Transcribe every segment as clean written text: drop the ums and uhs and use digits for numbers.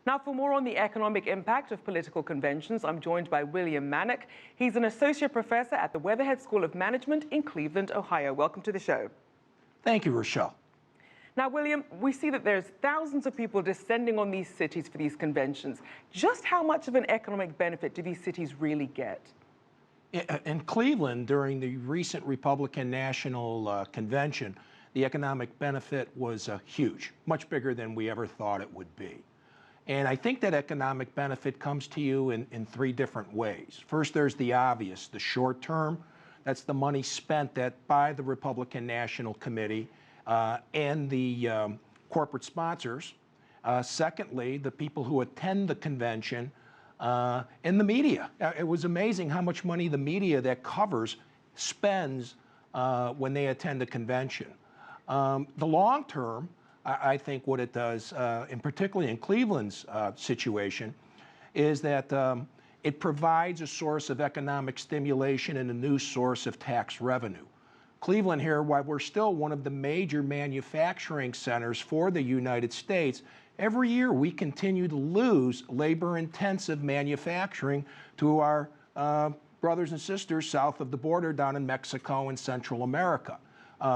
Now, for more on the economic impact of political conventions, I'm joined by William Mahnic. He's an associate professor at the Weatherhead School of Management in Cleveland, Ohio. Welcome to the show. Thank you, Rachelle. Now, William, we see that there's thousands of people descending on these cities for these conventions. Just how much of an economic benefit do these cities really get? In Cleveland, during the recent Republican National Convention, the economic benefit was huge, much bigger than we ever thought it would be. And I think that economic benefit comes to you in three different ways. First, there's the obvious, the short term. That's the money spent by the Republican National Committee and the corporate sponsors. Secondly, the people who attend the convention and the media. It was amazing how much money the media that covers spends when they attend the convention. The long term, I think what it does, and particularly in Cleveland's situation, is that it provides a source of economic stimulation and a new source of tax revenue. Cleveland here, while we're still one of the major manufacturing centers for the United States, every year we continue to lose labor-intensive manufacturing to our brothers and sisters south of the border down in Mexico and Central America.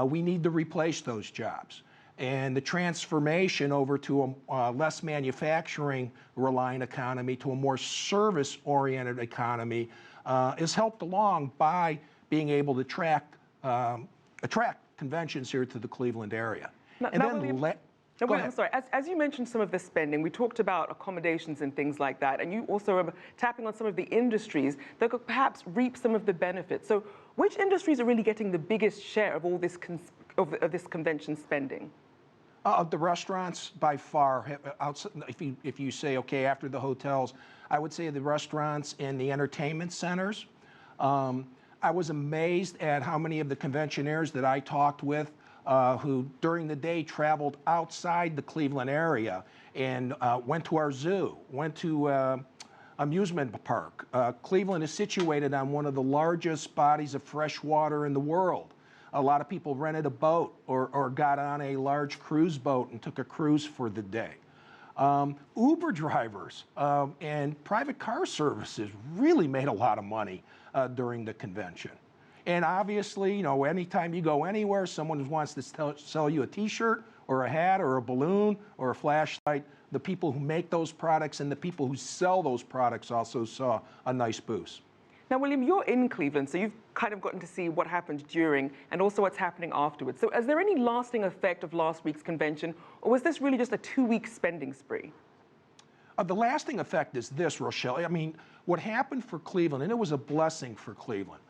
We need to replace those jobs. And the transformation over to a less manufacturing-reliant economy to a more service-oriented economy is helped along by being able to attract conventions here to the Cleveland area. I'm sorry, as you mentioned some of the spending, we talked about accommodations and things like that, and you also are tapping on some of the industries that could perhaps reap some of the benefits. So which industries are really getting the biggest share of all this, of this convention spending? The restaurants, by far, if you say, okay, after the hotels, I would say the restaurants and the entertainment centers. I was amazed at how many of the conventionaires that I talked with who during the day traveled outside the Cleveland area and went to our zoo, went to amusement park. Cleveland is situated on one of the largest bodies of fresh water in the world. A lot of people rented a boat or got on a large cruise boat and took a cruise for the day. Uber drivers and private car services really made a lot of money during the convention. And obviously, you know, anytime you go anywhere, someone wants to sell you a t-shirt or a hat or a balloon or a flashlight, the people who make those products and the people who sell those products also saw a nice boost. Now, William, you're in Cleveland, so you've kind of gotten to see what happened during and also what's happening afterwards. So is there any lasting effect of last week's convention, or was this really just a two-week spending spree? The lasting effect is this, Rachelle. I mean, what happened for Cleveland, and it was a blessing for Cleveland,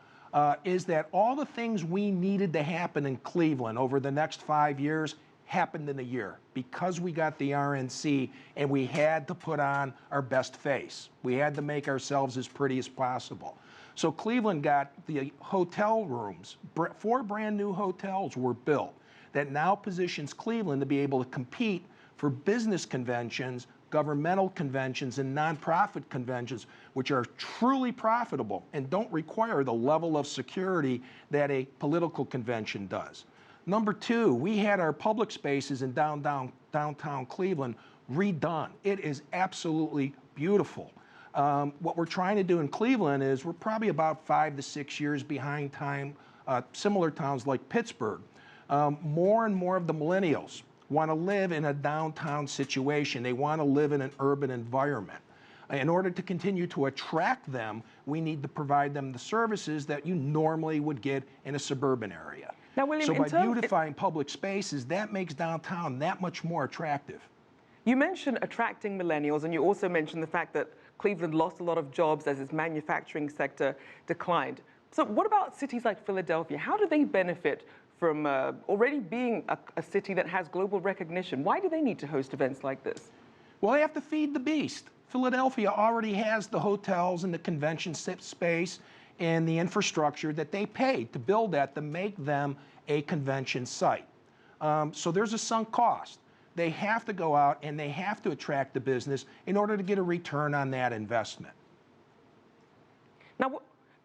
is that all the things we needed to happen in Cleveland over the next 5 years happened in a year because we got the RNC and we had to put on our best face. We had to make ourselves as pretty as possible. So Cleveland got the hotel rooms. 4 brand new hotels were built that now positions Cleveland to be able to compete for business conventions, governmental conventions, and nonprofit conventions, which are truly profitable and don't require the level of security that a political convention does. Number 2, we had our public spaces in downtown Cleveland redone. It is absolutely beautiful. What we're trying to do in Cleveland is we're probably about 5 to 6 years behind similar towns like Pittsburgh. More and more of the millennials want to live in a downtown situation. They want to live in an urban environment. In order to continue to attract them, we need to provide them the services that you normally would get in a suburban area. Now, William, so by beautifying public spaces, that makes downtown that much more attractive. You mentioned attracting millennials, and you also mentioned the fact that Cleveland lost a lot of jobs as its manufacturing sector declined. So what about cities like Philadelphia? How do they benefit from already being a city that has global recognition? Why do they need to host events like this? Well, they have to feed the beast. Philadelphia already has the hotels and the convention space and the infrastructure that they paid to build that to make them a convention site. So there's a sunk cost. They have to go out and they have to attract the business in order to get a return on that investment.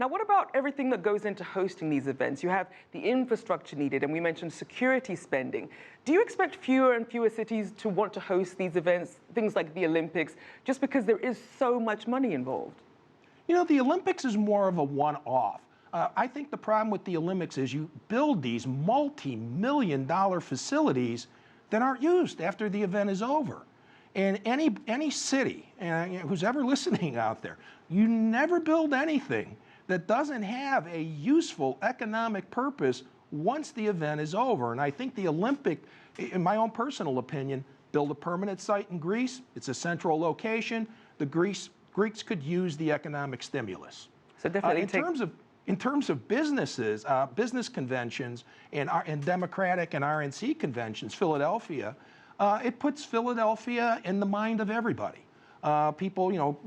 Now, what about everything that goes into hosting these events? You have the infrastructure needed, and we mentioned security spending. Do you expect fewer and fewer cities to want to host these events, things like the Olympics, just because there is so much money involved? You know, the Olympics is more of a one-off. I think the problem with the Olympics is you build these multi-million-dollar facilities that aren't used after the event is over. And any city, who's ever listening out there, you never build anything that doesn't have a useful economic purpose once the event is over. And I think the Olympic, in my own personal opinion, build a permanent site in Greece. It's a central location. The Greeks could use the economic stimulus. So definitely in terms of businesses, business conventions and Democratic and RNC conventions, Philadelphia, it puts Philadelphia in the mind of everybody. People,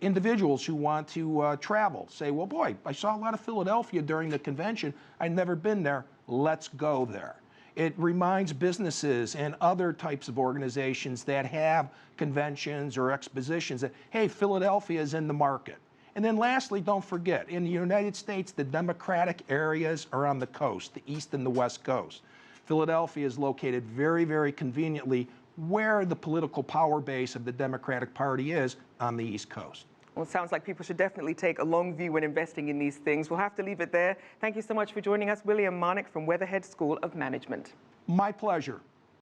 individuals who want to travel say, well, boy, I saw a lot of Philadelphia during the convention. I've never been there. Let's go there. It reminds businesses and other types of organizations that have conventions or expositions that, hey, Philadelphia is in the market. And then lastly, don't forget, in the United States, the Democratic areas are on the coast, the East and the West Coast. Philadelphia is located very, very conveniently where the political power base of the Democratic Party is on the East Coast. Well, it sounds like people should definitely take a long view when investing in these things. We'll have to leave it there. Thank you so much for joining us, William Mahnic from Weatherhead School of Management. My pleasure.